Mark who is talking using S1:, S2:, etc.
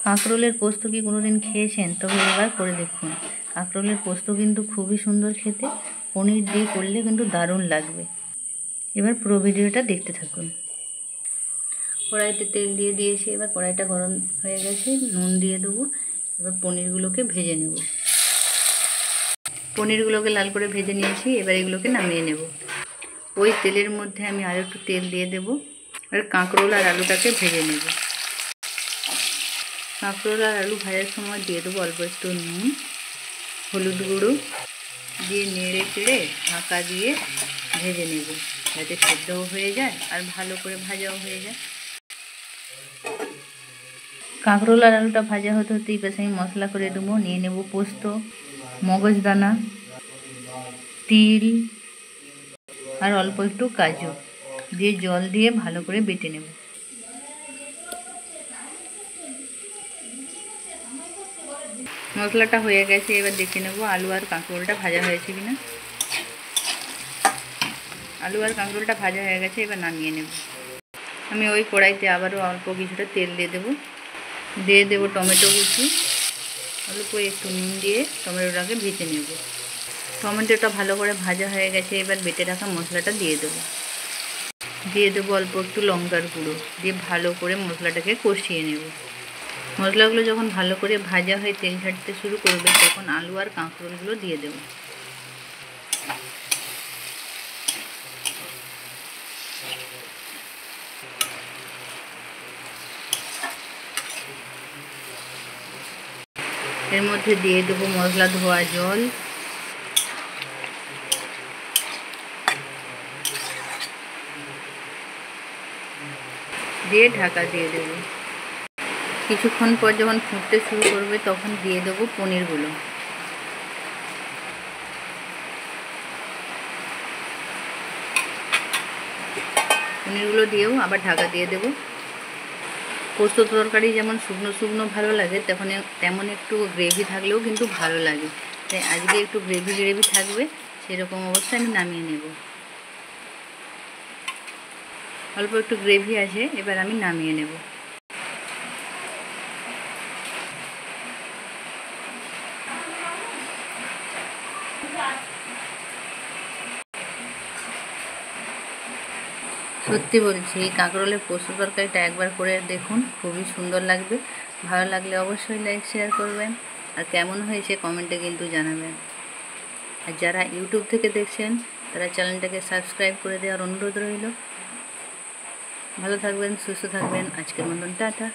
S1: কাঁকরোলের পোস্ত কি কোনোদিন খেয়েছেন? তবে এবার করে দেখুন। কাঁকরোলের পোস্ত কিন্তু খুবই সুন্দর খেতে, পনির দিয়ে করলে কিন্তু দারুণ লাগবে। এবার পুরো ভিডিওটা দেখতে থাকুন। কড়াইতে তেল দিয়ে দিয়েছি, এবার কড়াইটা গরম হয়ে গেছে, নুন দিয়ে দেবো। এবার পনিরগুলোকে ভেজে নেব। পনিরগুলোকে লাল করে ভেজে নিয়েছি, এবার এগুলোকে নামিয়ে নেব। ওই তেলের মধ্যে আমি আরও একটু তেল দিয়ে দেবো, আর কাঁকরোল আর আলুটাকে ভেজে নেব। কাঁকরোল আর আলু ভাজার সময় দিয়ে দেবো অল্প একটু নুন, হলুদ গুঁড়ো দিয়ে নেড়ে চেড়ে ঢাকা দিয়ে ভেজে নেব, যাতে সেদ্ধও হয়ে যায় আর ভালো করে ভাজাও হয়ে যায়। কাঁকরোল আর আলুটা ভাজা হতে হতে এই পাশে আমি মশলা করে দেবো। নিয়ে নেব পোস্ত, মগজদানা, তিল আর অল্প একটু কাজু দিয়ে জল দিয়ে ভালো করে বেটে নেব। মশলাটা হয়ে গেছে, এবার দেখে নেব আলু আর কাঁকরোলটা ভাজা হয়েছে কিনা। আলু আর কাঁকরোলটা ভাজা হয়ে গেছে, এবার নামিয়ে নেব। আমি ওই কড়াইতে আবারও অল্প কিছুটা তেল দিয়ে দেবো টমেটো কুচি, অল্প একটু নুন দিয়ে টমেটোটাকে ভেজে নেব। টমেটোটা ভালো করে ভাজা হয়ে গেছে, এবার বেটে রাখা মশলাটা দিয়ে দেবো অল্প একটু লঙ্কার গুঁড়ো দিয়ে ভালো করে মশলাটাকে কষিয়ে নেব। মশলাগুলো যখন ভালো করে ভাজা হয়ে তেল ছাড়তে শুরু করবে, তখন আলু আর কাঁকরোলগুলো দিয়ে দেবো। এর মধ্যে দিয়ে দেবো মশলা ধোয়া জল, দিয়ে ঢাকা দিয়ে দেবো। কিছুক্ষণ পর যখন ফুটতে শুরু করবে, তখন দিয়ে দেবো পনিরগুলো। পনিরগুলো দিয়েও আবার ঢাকা দিয়ে দেবো। পোস্ত তরকারি যেমন শুকনো শুকনো ভালো লাগে, তেমন একটু গ্রেভি থাকলেও কিন্তু ভালো লাগে। তাই আজকে একটু গ্রেভি থাকবে, সেরকম অবস্থায় আমি নামিয়ে নেব। অল্প একটু গ্রেভি আছে, এবার আমি নামিয়ে নেব। সত্যি বলছি, এই কাঁকরোলের পোস্ত তরকারিটা একবার করে দেখুন, খুবই সুন্দর লাগবে। ভালো লাগলে অবশ্যই লাইক শেয়ার করবেন, আর কেমন হয়েছে কমেন্টে কিন্তু জানাবেন। আর যারা ইউটিউব থেকে দেখছেন, তারা চ্যানেলটাকে সাবস্ক্রাইব করে দেওয়ার অনুরোধ রইল। ভালো থাকবেন, সুস্থ থাকবেন। আজকের মতন টাটা।